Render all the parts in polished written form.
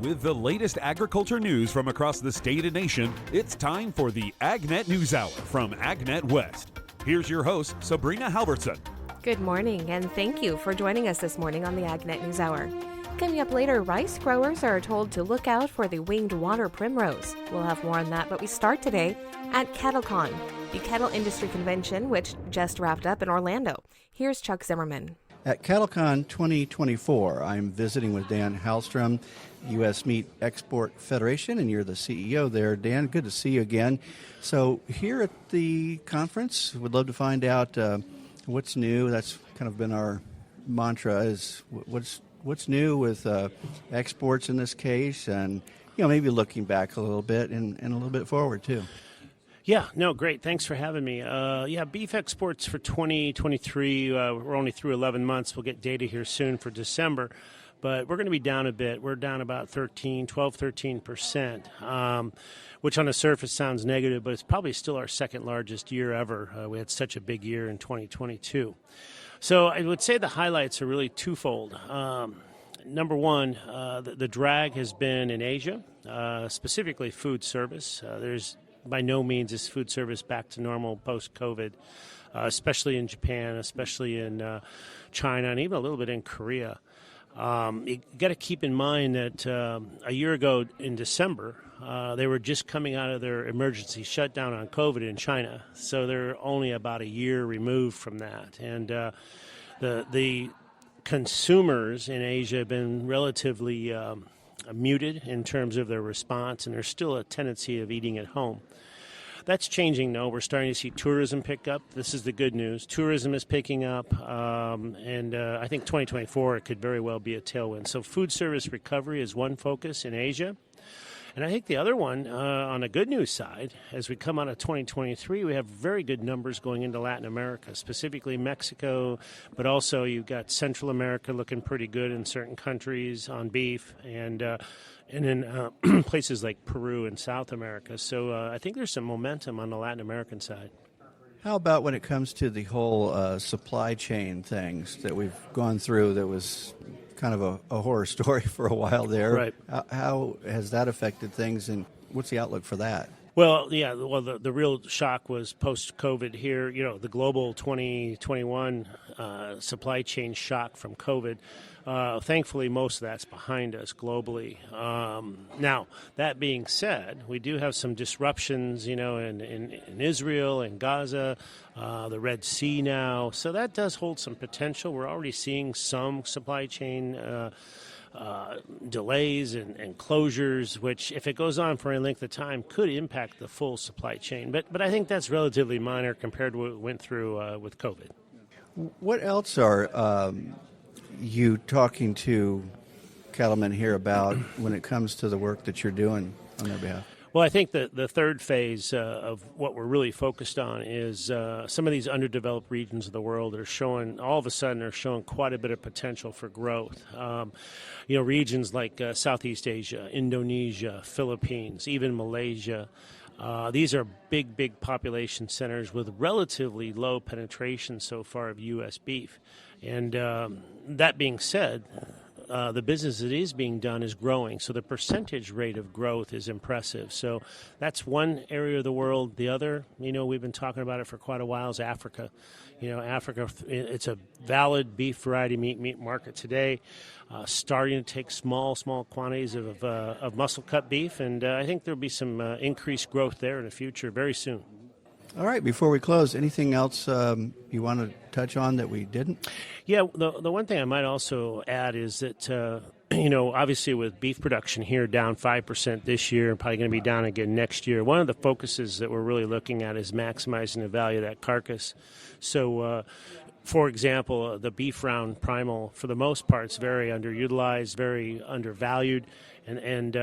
With the latest agriculture news from across the state and nation, it's time for the AgNet News Hour from AgNet West. Here's your host, Sabrina Halvorson. Good morning, and thank you for joining us this morning on the AgNet News Hour. Coming up later, rice growers are told to look out for the winged water primrose. We'll have more on that, but we start today at CattleCon, the cattle industry convention, which just wrapped up in Orlando. Here's Chuck Zimmerman. At CattleCon 2024, I'm visiting with Dan Hallstrom, U.S. Meat Export Federation, and you're the CEO there. Dan, good to see you again. So here at the conference, we'd love to find out what's new. That's kind of been our mantra, is what's new with exports in this case, and maybe looking back a little bit and a little bit forward too. Yeah, no, great. Thanks for having me. Beef exports for 2023, we're only through 11 months. We'll get data here soon for December, but we're going to be down a bit. We're down about 13%, which on the surface sounds negative, but it's probably still our second largest year ever. We had such a big year in 2022. So I would say the highlights are really twofold. Number one, the drag has been in Asia, specifically food service. There's by no means is food service back to normal post-COVID, especially in Japan, especially in China, and even a little bit in Korea. You got to keep in mind that a year ago in December, they were just coming out of their emergency shutdown on COVID in China, so they're only about a year removed from that. And the consumers in Asia have been relatively muted in terms of their response, and there's still a tendency of eating at home. That's changing, though. We're starting to see tourism pick up. This is the good news. Tourism is picking up, and I think 2024 it could very well be a tailwind. So food service recovery is one focus in Asia. And I think the other one, on the good news side, as we come out of 2023, we have very good numbers going into Latin America, specifically Mexico, but also you've got Central America looking pretty good in certain countries on beef, and in places like Peru and South America. So I think there's some momentum on the Latin American side. How about when it comes to the whole supply chain things that we've gone through that was kind of a horror story for a while there? Right. How has that affected things, and what's the outlook for that? Well, yeah, the real shock was post-COVID here, the global 2021 supply chain shock from COVID. Thankfully, most of that's behind us globally. Now, that being said, we do have some disruptions, in Israel and Gaza, the Red Sea now. So that does hold some potential. We're already seeing some supply chain delays and closures, which, if it goes on for any length of time, could impact the full supply chain. But I think that's relatively minor compared to what we went through with COVID. What else are you talking to cattlemen here about when it comes to the work that you're doing on their behalf? Well, I think the third phase of what we're really focused on is some of these underdeveloped regions of the world are showing, all of a sudden, they're showing quite a bit of potential for growth. Regions like Southeast Asia, Indonesia, Philippines, even Malaysia. These are big population centers with relatively low penetration so far of U.S. beef. And that being said, the business that is being done is growing, so the percentage rate of growth is impressive. So that's one area of the world. The other, we've been talking about it for quite a while, is Africa. Africa, it's a valid beef variety meat market today, starting to take small quantities of muscle cut beef, and I think there'll be some increased growth there in the future very soon. All right, before we close, anything else you want to touch on that we didn't? Yeah, the one thing I might also add is that, obviously with beef production here down 5% this year and probably going to be down again next year, one of the focuses that we're really looking at is maximizing the value of that carcass. So, for example, the beef round primal, for the most part, is very underutilized, very undervalued, and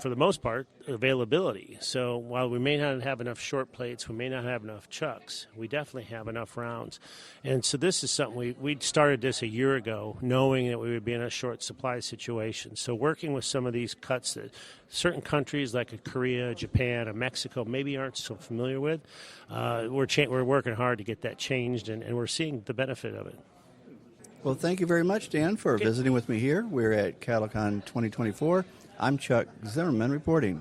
for the most part, availability. So while we may not have enough short plates, we may not have enough chucks, we definitely have enough rounds. And so this is something we started this a year ago, knowing that we would be in a short supply situation. So working with some of these cuts that certain countries like Korea, Japan, or Mexico maybe aren't so familiar with, we're working hard to get that changed, and we're seeing the benefit of it. Well, thank you very much, Dan, for visiting with me here. We're at CattleCon 2024. I'm Chuck Zimmerman reporting.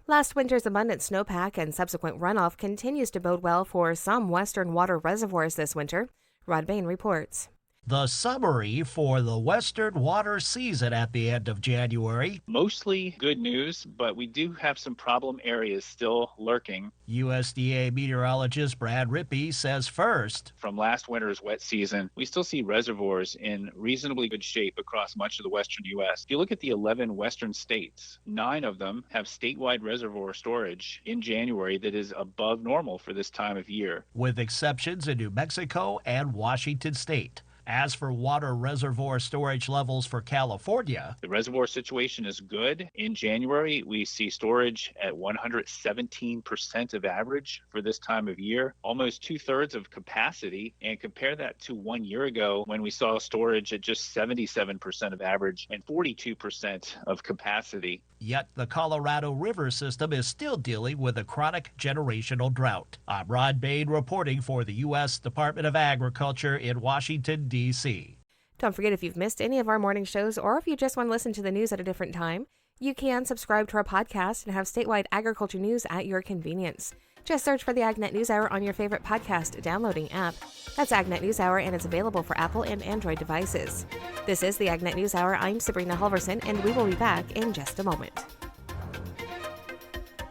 Last winter's abundant snowpack and subsequent runoff continues to bode well for some western water reservoirs this winter. Rod Bain reports. The summary for the western water season at the end of January. Mostly good news, but we do have some problem areas still lurking. USDA meteorologist Brad Rippey says first, from last winter's wet season, we still see reservoirs in reasonably good shape across much of the western U.S. If you look at the 11 western states, 9 of them have statewide reservoir storage in January that is above normal for this time of year, with exceptions in New Mexico and Washington state. As for water reservoir storage levels for California, the reservoir situation is good. In January, we see storage at 117% of average for this time of year, almost 2/3 of capacity. And compare that to 1 year ago when we saw storage at just 77% of average and 42% of capacity. Yet the Colorado River system is still dealing with a chronic generational drought. I'm Rod Bain reporting for the U.S. Department of Agriculture in Washington, D.C. Don't forget, if you've missed any of our morning shows or if you just want to listen to the news at a different time, you can subscribe to our podcast and have statewide agriculture news at your convenience. Just search for the AgNet News Hour on your favorite podcast downloading app. That's AgNet News Hour, and it's available for Apple and Android devices. This is the AgNet News Hour. I'm Sabrina Halvorson, and we will be back in just a moment.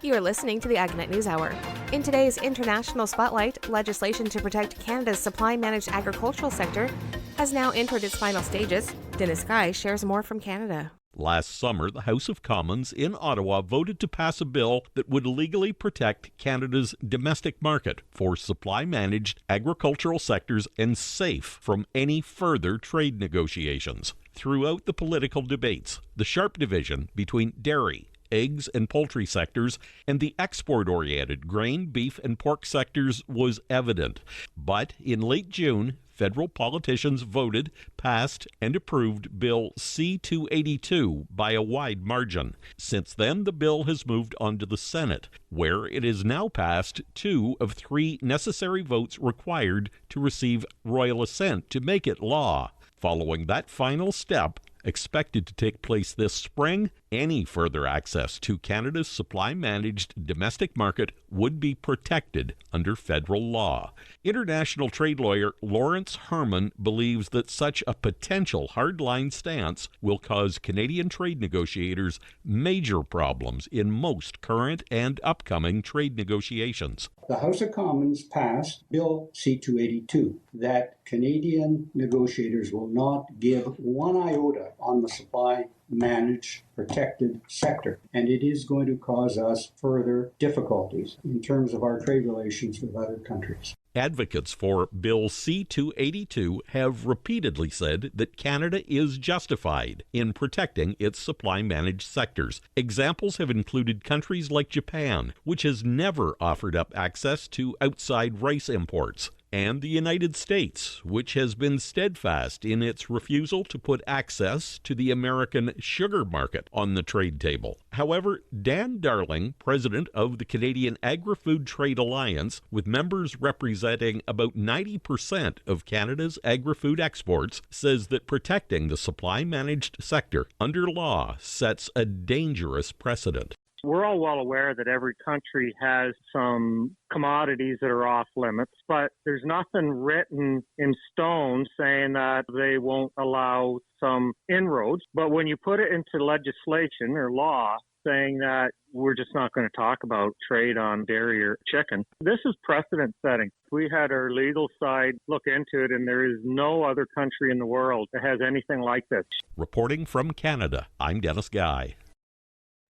You are listening to the AgNet News Hour. In today's International Spotlight, legislation to protect Canada's supply-managed agricultural sector has now entered its final stages. Dennis Guy shares more from Canada. Last summer, the House of Commons in Ottawa voted to pass a bill that would legally protect Canada's domestic market for supply-managed agricultural sectors and safe from any further trade negotiations. Throughout the political debates, the sharp division between dairy, eggs and poultry sectors and the export-oriented grain, beef and pork sectors was evident. But in late June, federal politicians voted, passed, and approved Bill C-282 by a wide margin. Since then, the bill has moved on to the Senate, where it is now passed 2 of 3 necessary votes required to receive royal assent to make it law. Following that final step, expected to take place this spring, any further access to Canada's supply-managed domestic market would be protected under federal law. International trade lawyer Lawrence Herman believes that such a potential hardline stance will cause Canadian trade negotiators major problems in most current and upcoming trade negotiations. The House of Commons passed Bill C-282 that Canadian negotiators will not give one iota on the supply-managed protected sector, and it is going to cause us further difficulties in terms of our trade relations with other countries. Advocates for Bill C-282 have repeatedly said that Canada is justified in protecting its supply-managed sectors. Examples have included countries like Japan, which has never offered up access to outside rice imports, and the United States, which has been steadfast in its refusal to put access to the American sugar market on the trade table. However, Dan Darling, president of the Canadian Agri-Food Trade Alliance, with members representing about 90% of Canada's agri-food exports, says that protecting the supply-managed sector under law sets a dangerous precedent. We're all well aware that every country has some commodities that are off limits, but there's nothing written in stone saying that they won't allow some inroads. But when you put it into legislation or law saying that we're just not going to talk about trade on dairy or chicken, this is precedent setting. We had our legal side look into it, and there is no other country in the world that has anything like this. Reporting from Canada, I'm Dennis Guy.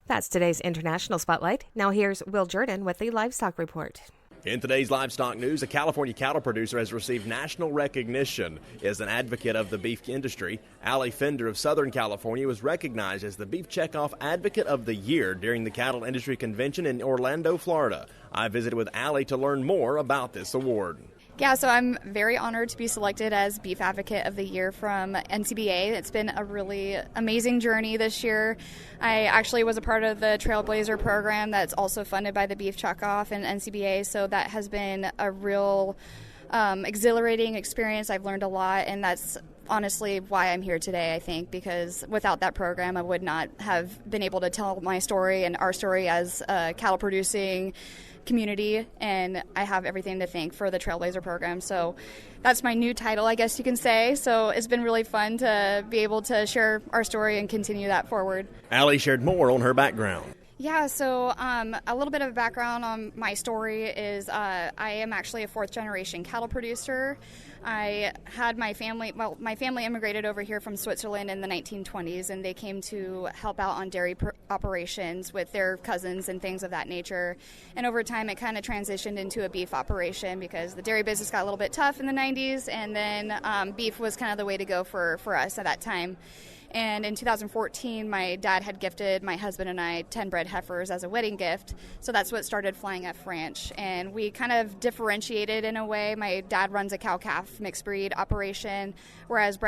That's today's International Spotlight. Now here's Will Jordan with the Livestock Report. In today's livestock news, a California cattle producer has received national recognition as an advocate of the beef industry. Allie Fender of Southern California was recognized as the Beef Checkoff Advocate of the Year during the Cattle Industry Convention in Orlando, Florida. I visited with Allie to learn more about this award. Yeah, so I'm very honored to be selected as Beef Advocate of the Year from NCBA. It's been a really amazing journey this year. I actually was a part of the Trailblazer program that's also funded by the Beef Checkoff and NCBA, so that has been a real exhilarating experience. I've learned a lot, and that's honestly why I'm here today, I think, because without that program, I would not have been able to tell my story and our story as a cattle producing community, and I have everything to thank for the Trailblazer program. So that's my new title, I guess you can say. So it's been really fun to be able to share our story and continue that forward. Allie shared more on her background. Yeah, so a little bit of background on my story is I am actually a fourth-generation cattle producer. I had my family immigrated over here from Switzerland in the 1920s, and they came to help out on dairy operations with their cousins and things of that nature. And over time, it kind of transitioned into a beef operation because the dairy business got a little bit tough in the 90s, and then beef was kind of the way to go for us at that time. And in 2014, my dad had gifted my husband and I 10 bred heifers as a wedding gift. So that's what started Flying F Ranch. And we kind of differentiated in a way. My dad runs a cow-calf mixed breed operation, whereas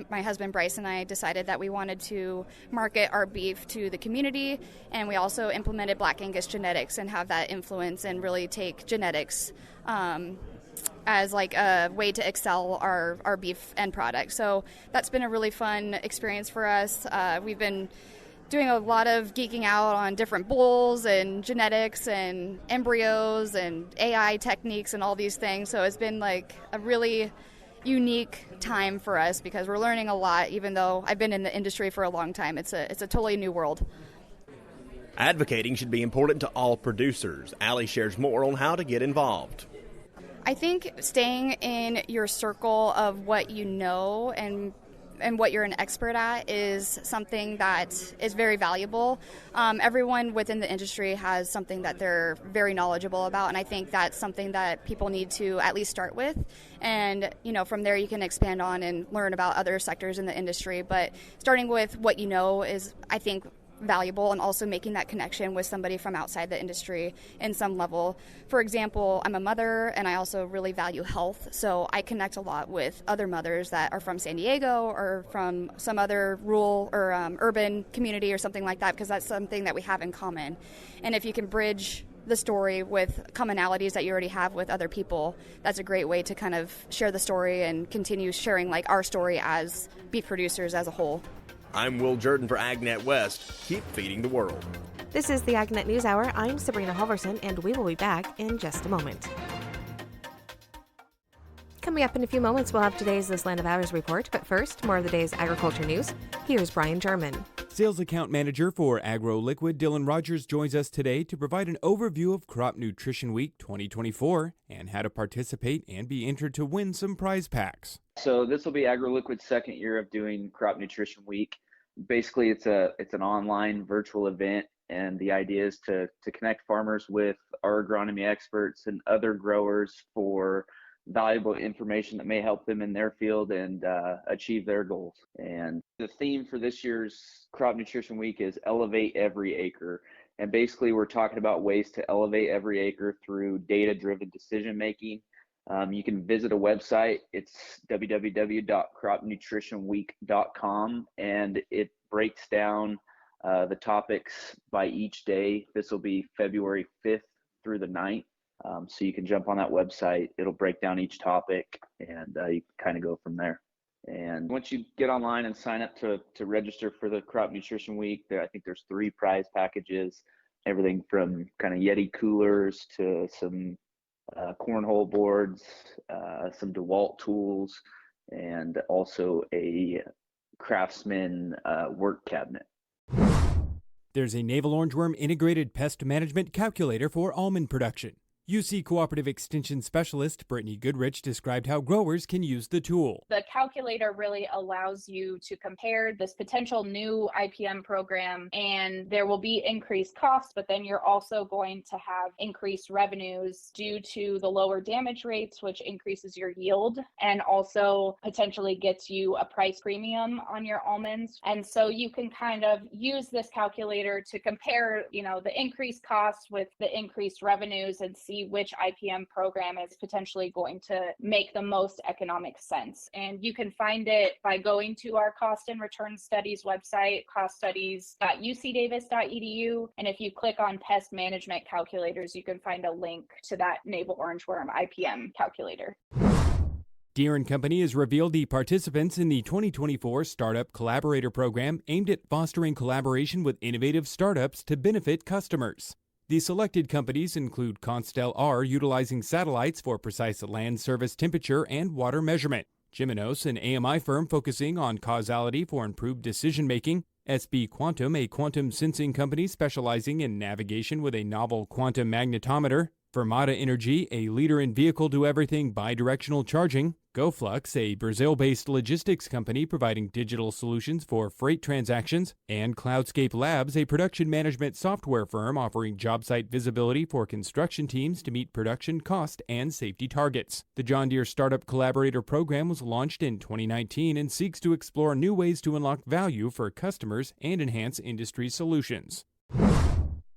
my husband Bryce and I decided that we wanted to market our beef to the community. And we also implemented Black Angus genetics and have that influence and really take genetics as like a way to excel our beef end product. So that's been a really fun experience for us. We've been doing a lot of geeking out on different bulls and genetics and embryos and AI techniques and all these things. So it's been like a really unique time for us because we're learning a lot, even though I've been in the industry for a long time. It's a totally new world. Advocating should be important to all producers. Allie shares more on how to get involved. I think staying in your circle of what you know and what you're an expert at is something that is very valuable. Everyone within the industry has something that they're very knowledgeable about, and I think that's something that people need to at least start with. And, from there you can expand on and learn about other sectors in the industry. But starting with what you know is, I think, valuable, and also making that connection with somebody from outside the industry in some level. For example, I'm a mother and I also really value health, so I connect a lot with other mothers that are from San Diego or from some other rural or urban community or something like that, because that's something that we have in common. And if you can bridge the story with commonalities that you already have with other people, that's a great way to kind of share the story and continue sharing like our story as beef producers as a whole. I'm Will Jordan for AgNet West. Keep feeding the world. This is the AgNet News Hour. I'm Sabrina Halvorson, and we will be back in just a moment. Coming up in a few moments, we'll have today's This Land of Ours report. But first, more of the day's agriculture news. Here's Brian German. Sales Account Manager for AgroLiquid, Dylan Rogers, joins us today to provide an overview of Crop Nutrition Week 2024 and how to participate and be entered to win some prize packs. So this will be AgroLiquid's second year of doing Crop Nutrition Week. Basically, it's an online virtual event, and the idea is to connect farmers with our agronomy experts and other growers for valuable information that may help them in their field and achieve their goals. And the theme for this year's Crop Nutrition Week is Elevate Every Acre. And basically, we're talking about ways to elevate every acre through data-driven decision making. You can visit a website. It's www.cropnutritionweek.com, and it breaks down the topics by each day. This will be February 5th through the 9th. So you can jump on that website. It'll break down each topic, and you can kind of go from there. And once you get online and sign up to register for the Crop Nutrition Week, I think there's 3 prize packages, everything from kind of Yeti coolers to some cornhole boards, some DeWalt tools, and also a Craftsman work cabinet. There's a navel orangeworm integrated pest management calculator for almond production. UC Cooperative Extension Specialist Brittany Goodrich described how growers can use the tool. The calculator really allows you to compare this potential new IPM program, and there will be increased costs, but then you're also going to have increased revenues due to the lower damage rates, which increases your yield and also potentially gets you a price premium on your almonds. And so you can kind of use this calculator to compare, the increased costs with the increased revenues and see which IPM program is potentially going to make the most economic sense. And you can find it by going to our cost and return studies website, coststudies.ucdavis.edu. And if you click on pest management calculators, you can find a link to that navel orangeworm IPM calculator. Deere & Company has revealed the participants in the 2024 Startup Collaborator Program aimed at fostering collaboration with innovative startups to benefit customers. The selected companies include Constel R, utilizing satellites for precise land surface temperature and water measurement; Geminos, an AMI firm focusing on causality for improved decision-making; SB Quantum, a quantum sensing company specializing in navigation with a novel quantum magnetometer; Fermata Energy, a leader in vehicle-to-everything bidirectional charging; GoFlux, a Brazil-based logistics company providing digital solutions for freight transactions; and Cloudscape Labs, a production management software firm offering job site visibility for construction teams to meet production cost and safety targets. The John Deere Startup Collaborator Program was launched in 2019 and seeks to explore new ways to unlock value for customers and enhance industry solutions.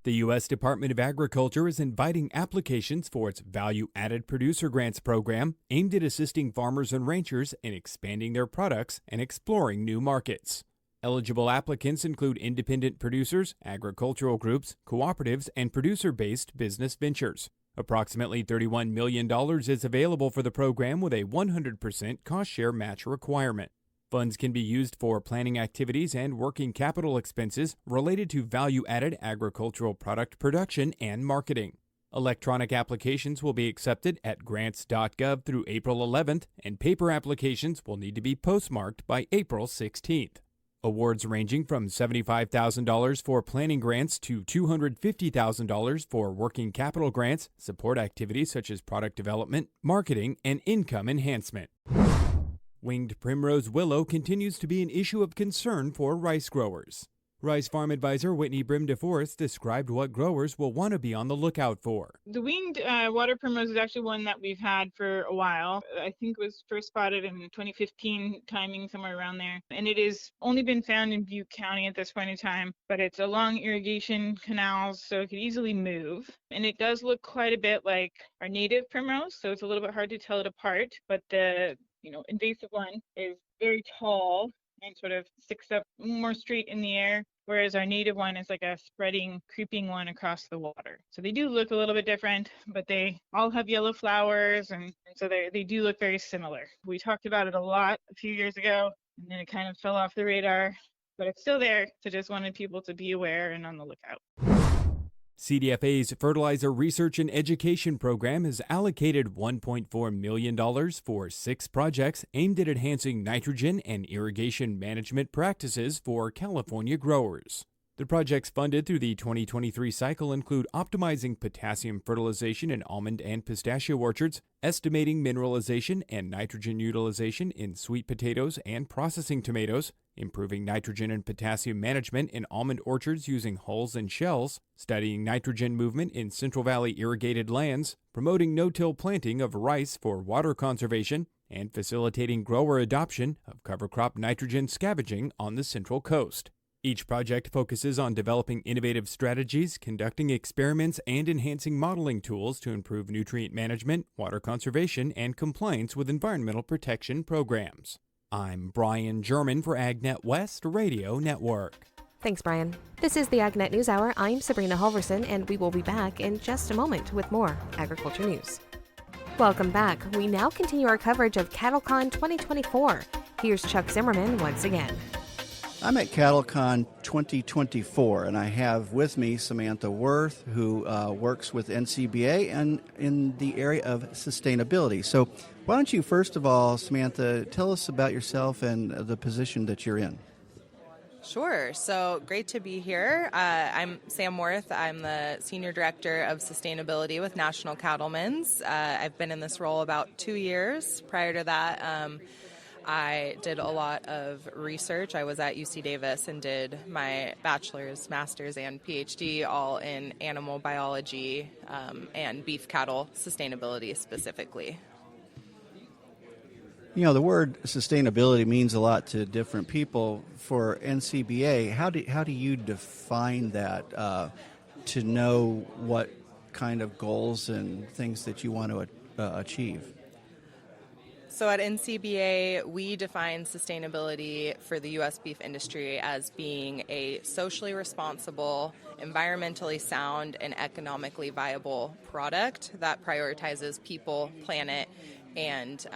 The U.S. Department of Agriculture is inviting applications for its Value-Added Producer Grants program, aimed at assisting farmers and ranchers in expanding their products and exploring new markets. Eligible applicants include independent producers, agricultural groups, cooperatives, and producer-based business ventures. Approximately $31 million is available for the program with a 100% cost-share match requirement. Funds can be used for planning activities and working capital expenses related to value-added agricultural product production and marketing. Electronic applications will be accepted at grants.gov through April 11th, and paper applications will need to be postmarked by April 16th. Awards ranging from $75,000 for planning grants to $250,000 for working capital grants support activities such as product development, marketing, and income enhancement. Winged primrose willow continues to be an issue of concern for rice growers. Rice Farm Advisor Whitney Brim-DeForest described what growers will want to be on the lookout for. The winged water primrose is actually one that we've had for a while. I think it was first spotted in 2015 timing, somewhere around there. And it has only been found in Butte County at this point in time, but it's along irrigation canals, so it could easily move. And it does look quite a bit like our native primrose, so it's a little bit hard to tell it apart. But the invasive one is very tall and sort of sticks up more straight in the air, whereas our native one is like a spreading, creeping one across the water. So they do look a little bit different, but they all have yellow flowers, and so they do look very similar. We talked about it a lot a few years ago, and then it kind of fell off the radar, but it's still there, so just wanted people to be aware and on the lookout. CDFA's Fertilizer Research and Education Program has allocated $1.4 million for 6 projects aimed at enhancing nitrogen and irrigation management practices for California growers. The projects funded through the 2023 cycle include optimizing potassium fertilization in almond and pistachio orchards, estimating mineralization and nitrogen utilization in sweet potatoes and processing tomatoes, improving nitrogen and potassium management in almond orchards using hulls and shells, studying nitrogen movement in Central Valley irrigated lands, promoting no-till planting of rice for water conservation, and facilitating grower adoption of cover crop nitrogen scavenging on the Central Coast. Each project focuses on developing innovative strategies, conducting experiments, and enhancing modeling tools to improve nutrient management, water conservation, and compliance with environmental protection programs. I'm Brian German for AgNet West Radio Network. Thanks, Brian. This is the AgNet News Hour. I'm Sabrina Halvorson, and we will be back in just a moment with more agriculture news. Welcome back. We now continue our coverage of CattleCon 2024. Here's Chuck Zimmerman once again. I'm at CattleCon 2024, and I have with me Samantha Worth, who works with NCBA and in the area of sustainability. So why don't you, first of all, Samantha, tell us about yourself and the position that you're in. Sure. So great to be here. I'm Sam Worth. I'm the Senior Director of Sustainability with National Cattlemen's. I've been in this role about 2 years. Prior to that, I did a lot of research. I was at UC Davis and did my bachelor's, master's, and PhD all in animal biology and beef cattle sustainability specifically. You know, the word sustainability means a lot to different people. For NCBA, how do you define that to know what kind of goals and things that you want to achieve? So at NCBA, we define sustainability for the U.S. beef industry as being a socially responsible, environmentally sound, and economically viable product that prioritizes people, planet, and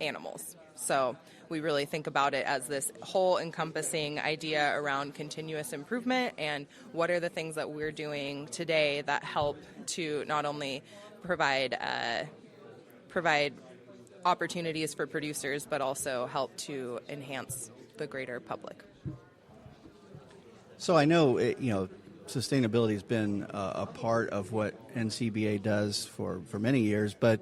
animals. So we really think about it as this whole encompassing idea around continuous improvement and what are the things that we're doing today that help to not only provide opportunities for producers, but also help to enhance the greater public. So I know, sustainability has been a part of what NCBA does for many years, but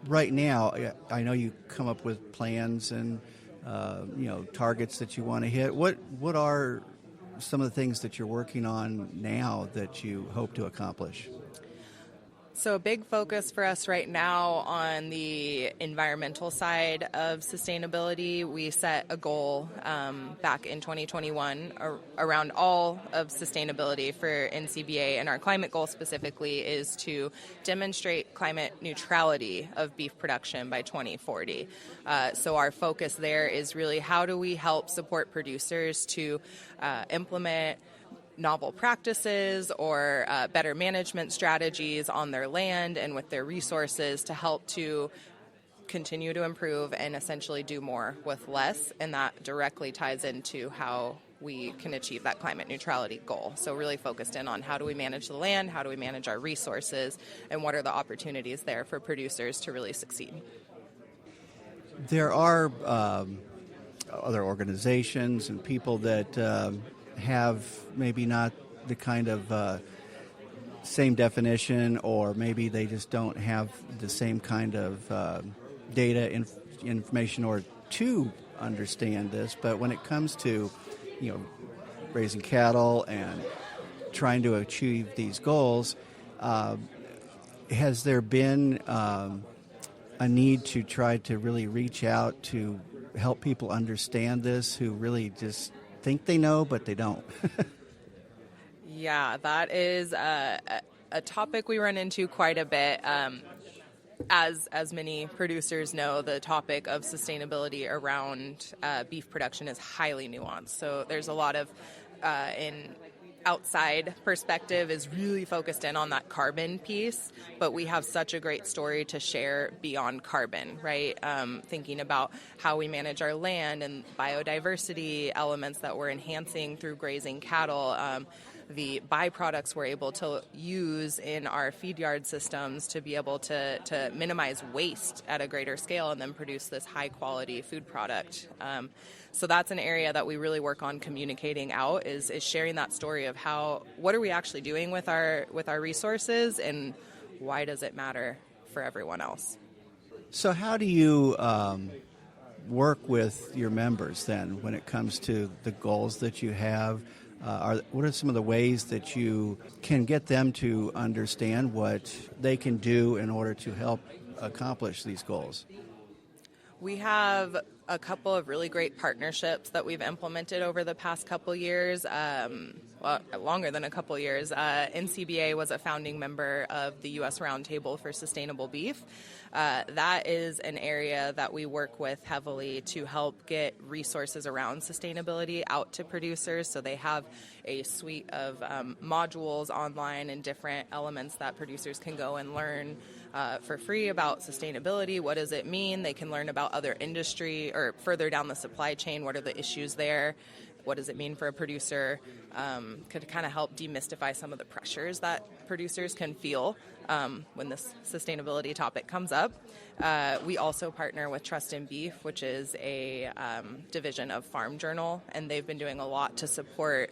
right now, I know you come up with plans and targets that you want to hit. What are some of the things that you're working on now that you hope to accomplish? So a big focus for us right now on the environmental side of sustainability, we set a goal back in 2021 around all of sustainability for NCBA, and our climate goal specifically is to demonstrate climate neutrality of beef production by 2040. So our focus there is really how do we help support producers to implement novel practices or better management strategies on their land and with their resources to help to continue to improve and essentially do more with less. And that directly ties into how we can achieve that climate neutrality goal. So really focused in on how do we manage the land, how do we manage our resources, and what are the opportunities there for producers to really succeed. There are other organizations and people that have maybe not the kind of same definition, or maybe they just don't have the same kind of data information or to understand this. But when it comes to raising cattle and trying to achieve these goals, has there been a need to try to really reach out to help people understand this who really just think they know, but they don't? Yeah, that is a topic we run into quite a bit. As many producers know, the topic of sustainability around beef production is highly nuanced. So there's a lot of, outside perspective is really focused in on that carbon piece, but we have such a great story to share beyond carbon, right? Thinking about how we manage our land and biodiversity elements that we're enhancing through grazing cattle, the byproducts we're able to use in our feed yard systems to be able to minimize waste at a greater scale and then produce this high quality food product. So that's an area that we really work on communicating out, is sharing that story of what are we actually doing with our resources and why does it matter for everyone else. So how do you work with your members then when it comes to the goals that you have? What are some of the ways that you can get them to understand what they can do in order to help accomplish these goals? We have a couple of really great partnerships that we've implemented over the past couple years, longer than a couple years. NCBA was a founding member of the U.S. Roundtable for Sustainable Beef. That is an area that we work with heavily to help get resources around sustainability out to producers. So they have a suite of modules online and different elements that producers can go and learn for free about sustainability. What does it mean? They can learn about other industry or further down the supply chain. What are the issues there? What does it mean for a producer? Could kind of help demystify some of the pressures that producers can feel when this sustainability topic comes up. We also partner with Trust in Beef, which is a division of Farm Journal, and they've been doing a lot to support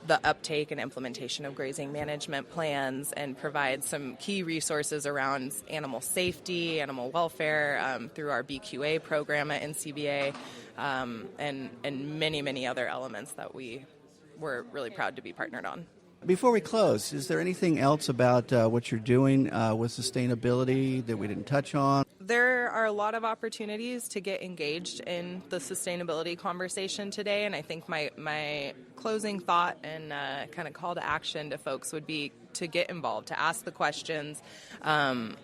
the uptake and implementation of grazing management plans and provide some key resources around animal safety, animal welfare through our BQA program at NCBA, and many, many other elements that we're really proud to be partnered on. Before we close, is there anything else about what you're doing with sustainability that we didn't touch on? There are a lot of opportunities to get engaged in the sustainability conversation today, and I think my closing thought and kind of call to action to folks would be to get involved, to ask the questions, and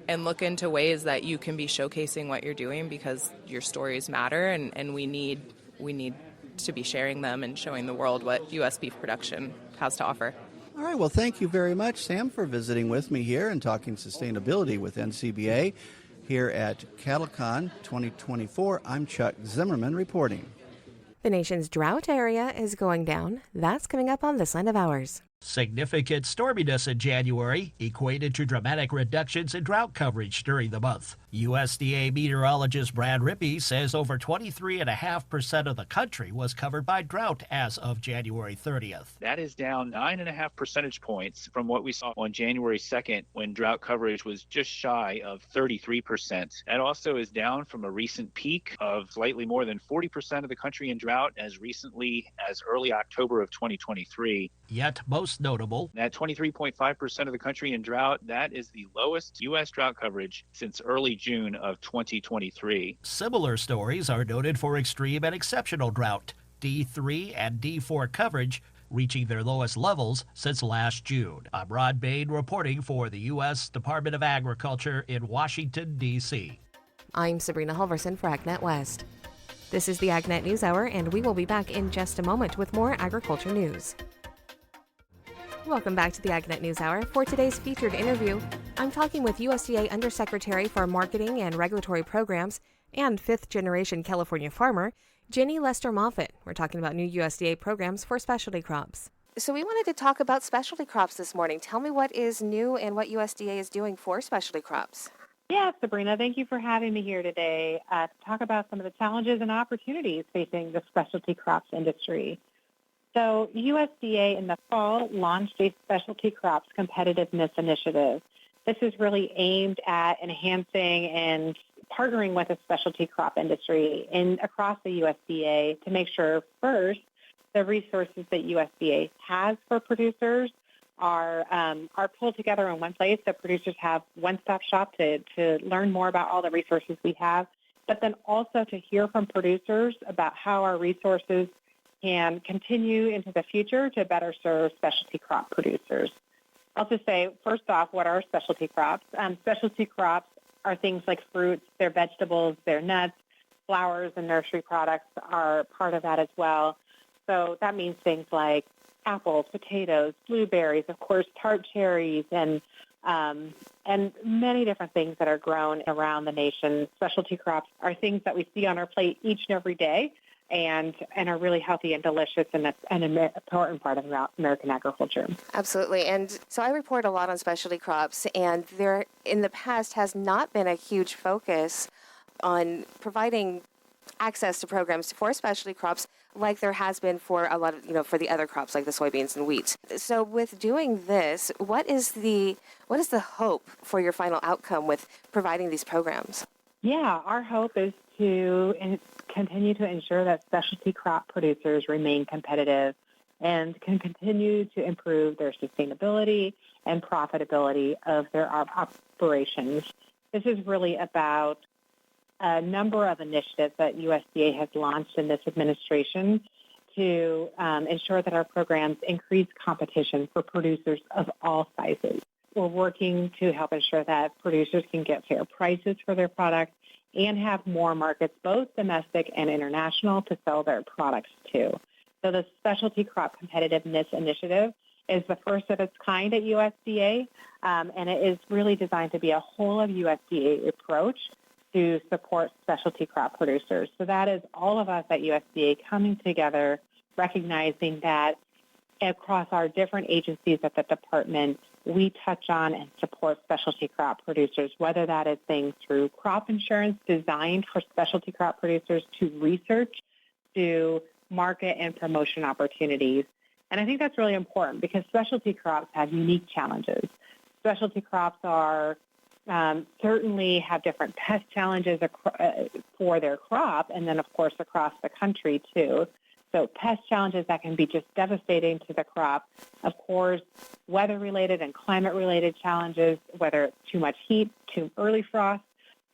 look into ways that you can be showcasing what you're doing, because your stories matter, and we need to be sharing them and showing the world what U.S. beef production has to offer. All right, well, thank you very much, Sam, for visiting with me here and talking sustainability with NCBA. here at CattleCon 2024. I'm Chuck Zimmerman reporting. The nation's drought area is going down. That's coming up on This Land of Ours. Significant storminess in January equated to dramatic reductions in drought coverage during the month. USDA meteorologist Brad Rippey says over 23.5% of the country was covered by drought as of January 30th. That is down 9.5 percentage points from what we saw on January 2nd when drought coverage was just shy of 33%. That also is down from a recent peak of slightly more than 40% of the country in drought as recently as early October of 2023. Yet most notable, that 23.5% of the country in drought, that is the lowest U.S. drought coverage since early June of 2023. Similar stories are noted for extreme and exceptional drought, D3 and D4 coverage reaching their lowest levels since last June. I'm Rod Bain reporting for the U.S. Department of Agriculture in Washington, D.C. I'm Sabrina Halvorson for AgNet West. This is the AgNet News Hour, and we will be back in just a moment with more agriculture news. Welcome back to the AgNet News Hour. For today's featured interview, I'm talking with USDA Undersecretary for Marketing and Regulatory Programs and fifth-generation California farmer, Jenny Lester Moffitt. We're talking about new USDA programs for specialty crops. So we wanted to talk about specialty crops this morning. Tell me what is new and what USDA is doing for specialty crops. Yeah, Sabrina, thank you for having me here today to talk about some of the challenges and opportunities facing the specialty crops industry. So USDA in the fall launched a Specialty Crops Competitiveness Initiative. This is really aimed at enhancing and partnering with the specialty crop industry across the USDA to make sure, first, the resources that USDA has for producers are pulled together in one place, so producers have one-stop shop to learn more about all the resources we have, but then also to hear from producers about how our resources can continue into the future to better serve specialty crop producers. I'll just say, first off, what are specialty crops? Specialty crops are things like fruits, they're vegetables, they're nuts, flowers, and nursery products are part of that as well. So that means things like apples, potatoes, blueberries, of course, tart cherries, and many different things that are grown around the nation. Specialty crops are things that we see on our plate each and every day, and are really healthy and delicious, and that's an important part of American agriculture. Absolutely. And so I report a lot on specialty crops, and there in the past has not been a huge focus on providing access to programs for specialty crops like there has been for a lot of, for the other crops like the soybeans and wheat. So with doing this, what is the hope for your final outcome with providing these programs? Yeah, our hope is to continue to ensure that specialty crop producers remain competitive and can continue to improve their sustainability and profitability of their operations. This is really about a number of initiatives that USDA has launched in this administration to ensure that our programs increase competition for producers of all sizes. We're working to help ensure that producers can get fair prices for their products and have more markets, both domestic and international, to sell their products to. So the Specialty Crop Competitiveness Initiative is the first of its kind at USDA, and it is really designed to be a whole of USDA approach to support specialty crop producers. So that is all of us at USDA coming together, recognizing that across our different agencies at the department, we touch on and support specialty crop producers, whether that is things through crop insurance designed for specialty crop producers, to research, to market and promotion opportunities. And I think that's really important because specialty crops have unique challenges. Specialty crops are certainly have different pest challenges for their crop, and then, of course, across the country, too. So pest challenges that can be just devastating to the crop. Of course, weather-related and climate-related challenges, whether it's too much heat, too early frost,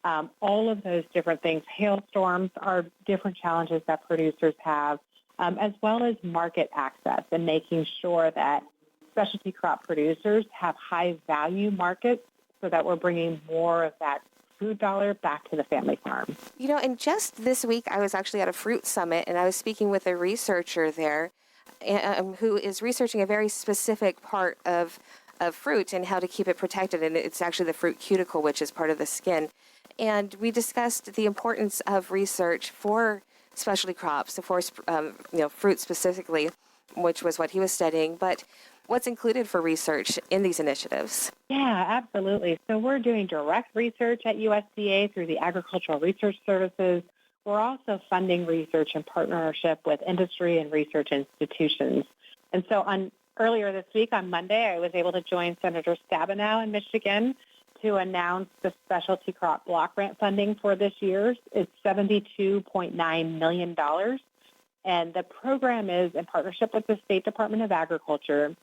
all of those different things. Hailstorms are different challenges that producers have, as well as market access and making sure that specialty crop producers have high-value markets so that we're bringing more of that food dollar back to the family farm. And just this week, I was actually at a fruit summit, and I was speaking with a researcher there who is researching a very specific part of fruit and how to keep it protected, and it's actually the fruit cuticle, which is part of the skin. and we discussed the importance of research for specialty crops, for fruit specifically, which was what he was studying. But what's included for research in these initiatives? Yeah, absolutely. So we're doing direct research at USDA through the Agricultural Research Services. We're also funding research in partnership with industry and research institutions. And so earlier this week, on Monday, I was able to join Senator Stabenow in Michigan to announce the specialty crop block grant funding for this year. It's $72.9 million. And the program is in partnership with the State Department of Agriculture.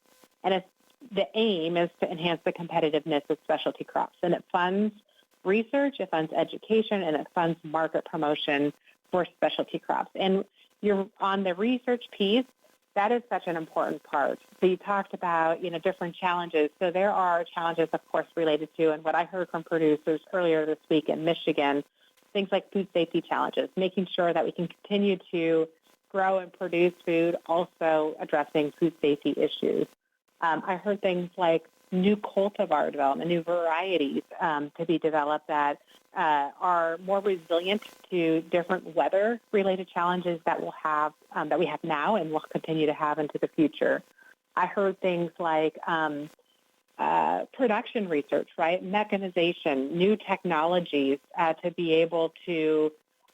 And the aim is to enhance the competitiveness of specialty crops. And it funds research, it funds education, and it funds market promotion for specialty crops. And you're on the research piece, that is such an important part. So you talked about, different challenges. So there are challenges, of course, related to, and what I heard from producers earlier this week in Michigan, things like food safety challenges, making sure that we can continue to grow and produce food, also addressing food safety issues. I heard things like new cultivar development, new varieties to be developed that are more resilient to different weather-related challenges that we'll have, that we have now and will continue to have into the future. I heard things like production research, right? Mechanization, new technologies to be able to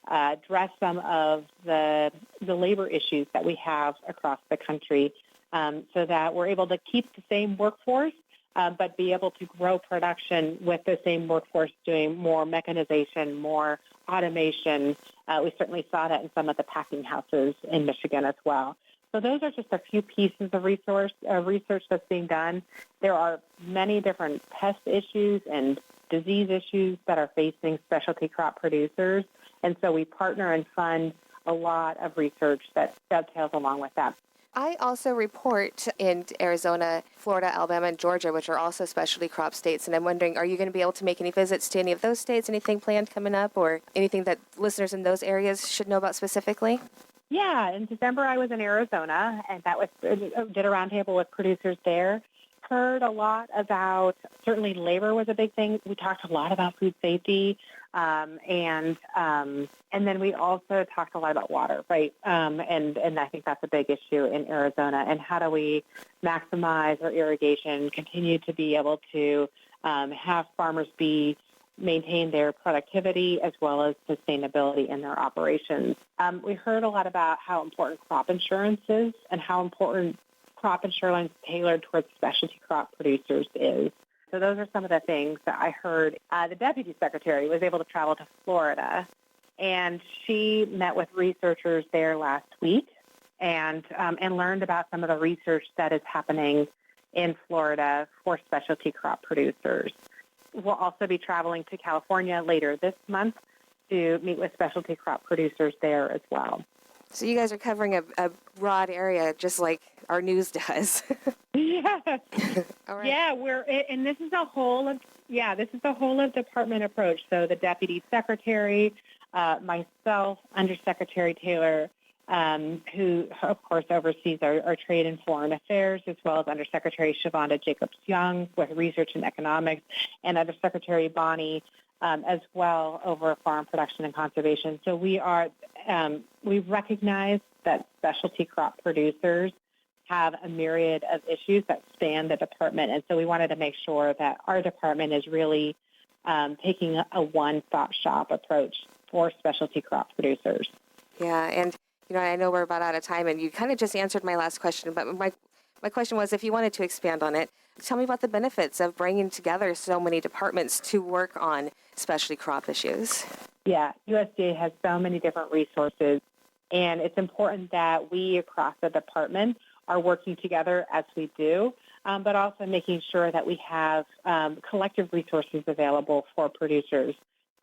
address some of the labor issues that we have across the country, so that we're able to keep the same workforce, but be able to grow production with the same workforce doing more mechanization, more automation. We certainly saw that in some of the packing houses in Michigan as well. So those are just a few pieces of research that's being done. There are many different pest issues and disease issues that are facing specialty crop producers. And so we partner and fund a lot of research that dovetails along with that. I also report in Arizona, Florida, Alabama, and Georgia, which are also specialty crop states. And I'm wondering, are you going to be able to make any visits to any of those states? Anything planned coming up, or anything that listeners in those areas should know about specifically? Yeah, in December I was in Arizona, and did a roundtable with producers there. Heard a lot about, certainly labor was a big thing. We talked a lot about food safety, and then we also talked a lot about water, right? And I think that's a big issue in Arizona. And how do we maximize our irrigation, continue to be able to have farmers maintain their productivity as well as sustainability in their operations. We heard a lot about how important crop insurance is and how important crop insurance tailored towards specialty crop producers is. So those are some of the things that I heard. The Deputy Secretary was able to travel to Florida, and she met with researchers there last week and learned about some of the research that is happening in Florida for specialty crop producers. We'll also be traveling to California later this month to meet with specialty crop producers there as well. So you guys are covering a broad area, just like our news does. Yeah. All right. Yeah, and this is a whole of department approach. So the Deputy Secretary, myself, Undersecretary Taylor, who of course oversees our trade and foreign affairs, as well as Undersecretary Shavonda Jacobs-Young with research and economics, and Undersecretary Bonnie as well over farm production and conservation. So we recognize that specialty crop producers have a myriad of issues that span the department, and so we wanted to make sure that our department is really taking a one-stop shop approach for specialty crop producers. Yeah, and I know we're about out of time, and you kind of just answered my last question, but my question was, if you wanted to expand on it, tell me about the benefits of bringing together so many departments to work on specialty crop issues. Yeah, USDA has so many different resources, and it's important that we across the department are working together as we do, but also making sure that we have collective resources available for producers.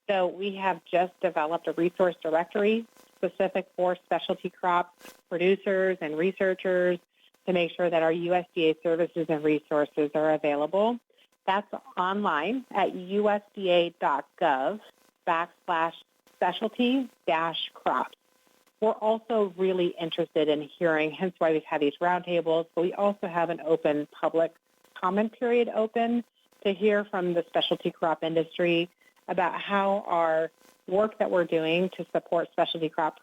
So we have just developed a resource directory specific for specialty crop producers and researchers to make sure that our USDA services and resources are available. That's online at usda.gov/specialty-crops. We're also really interested in hearing, hence why we've had these roundtables, but we also have an open public comment period open to hear from the specialty crop industry about how our work that we're doing to support specialty crop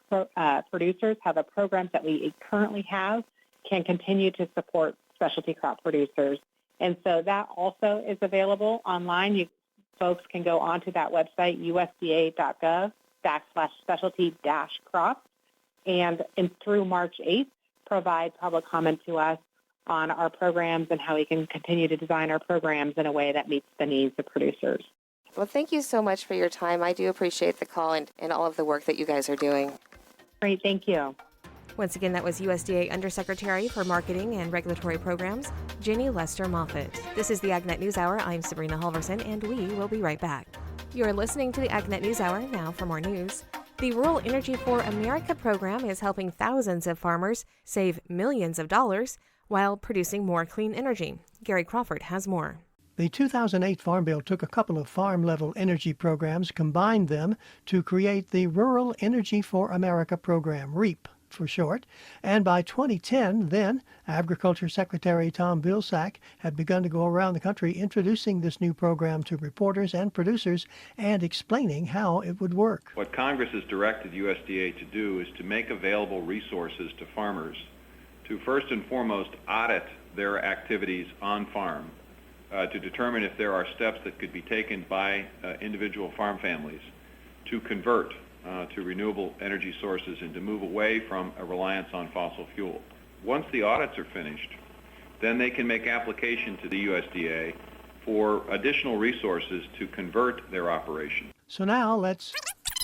producers, how the programs that we currently have can continue to support specialty crop producers. And so that also is available online. Folks can go onto that website, usda.gov/specialty-crops, and through March 8th, provide public comment to us on our programs and how we can continue to design our programs in a way that meets the needs of producers. Well, thank you so much for your time. I do appreciate the call and all of the work that you guys are doing. Great, thank you. Once again, that was USDA Undersecretary for Marketing and Regulatory Programs, Ginny Lester Moffitt. This is the AgNet News Hour. I'm Sabrina Halvorson, and we will be right back. You're listening to the AgNet News Hour. Now for more news. The Rural Energy for America program is helping thousands of farmers save millions of dollars while producing more clean energy. Gary Crawford has more. The 2008 Farm Bill took a couple of farm-level energy programs, combined them to create the Rural Energy for America program, REAP for short, and by 2010, then, Agriculture Secretary Tom Vilsack had begun to go around the country introducing this new program to reporters and producers and explaining how it would work. What Congress has directed USDA to do is to make available resources to farmers to first and foremost audit their activities on farm, to determine if there are steps that could be taken by individual farm families to convert to renewable energy sources and to move away from a reliance on fossil fuel. Once the audits are finished, then they can make application to the USDA for additional resources to convert their operation. So now let's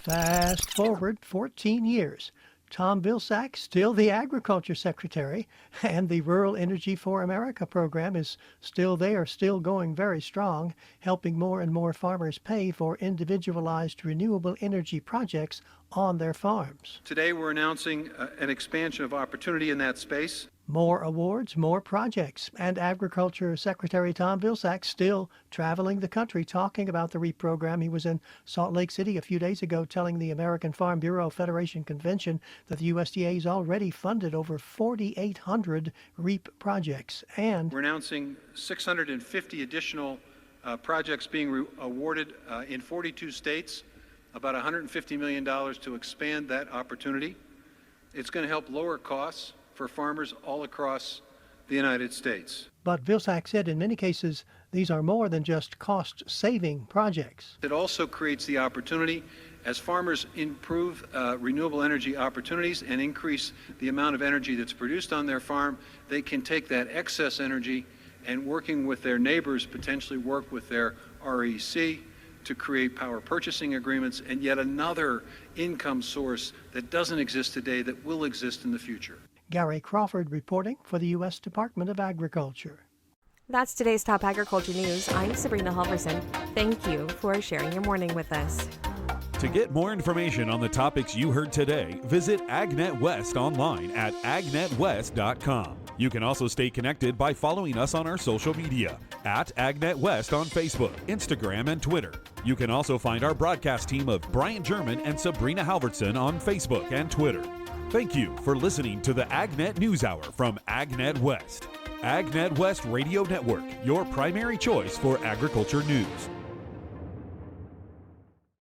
fast forward 14 years. Tom Vilsack, still the Agriculture Secretary, and the Rural Energy for America program is still there, still going very strong, helping more and more farmers pay for individualized renewable energy projects on their farms. Today we're announcing an expansion of opportunity in that space. More awards, more projects, and Agriculture Secretary Tom Vilsack still traveling the country talking about the REAP program. He was in Salt Lake City a few days ago telling the American Farm Bureau Federation Convention that the USDA has already funded over 4,800 REAP projects. And we're announcing 650 additional projects being awarded in 42 states, about $150 million to expand that opportunity. It's going to help lower costs for farmers all across the United States. But Vilsack said in many cases, these are more than just cost-saving projects. It also creates the opportunity as farmers improve renewable energy opportunities and increase the amount of energy that's produced on their farm, they can take that excess energy and working with their neighbors, potentially work with their REC to create power purchasing agreements and yet another income source that doesn't exist today that will exist in the future. Gary Crawford reporting for the U.S. Department of Agriculture. That's today's top agriculture news. I'm Sabrina Halvorson. Thank you for sharing your morning with us. To get more information on the topics you heard today, visit AgNet West online at agnetwest.com. You can also stay connected by following us on our social media at AgNet West on Facebook, Instagram, and Twitter. You can also find our broadcast team of Brian German and Sabrina Halvorson on Facebook and Twitter. Thank you for listening to the AgNet News Hour from AgNet West. AgNet West Radio Network, your primary choice for agriculture news.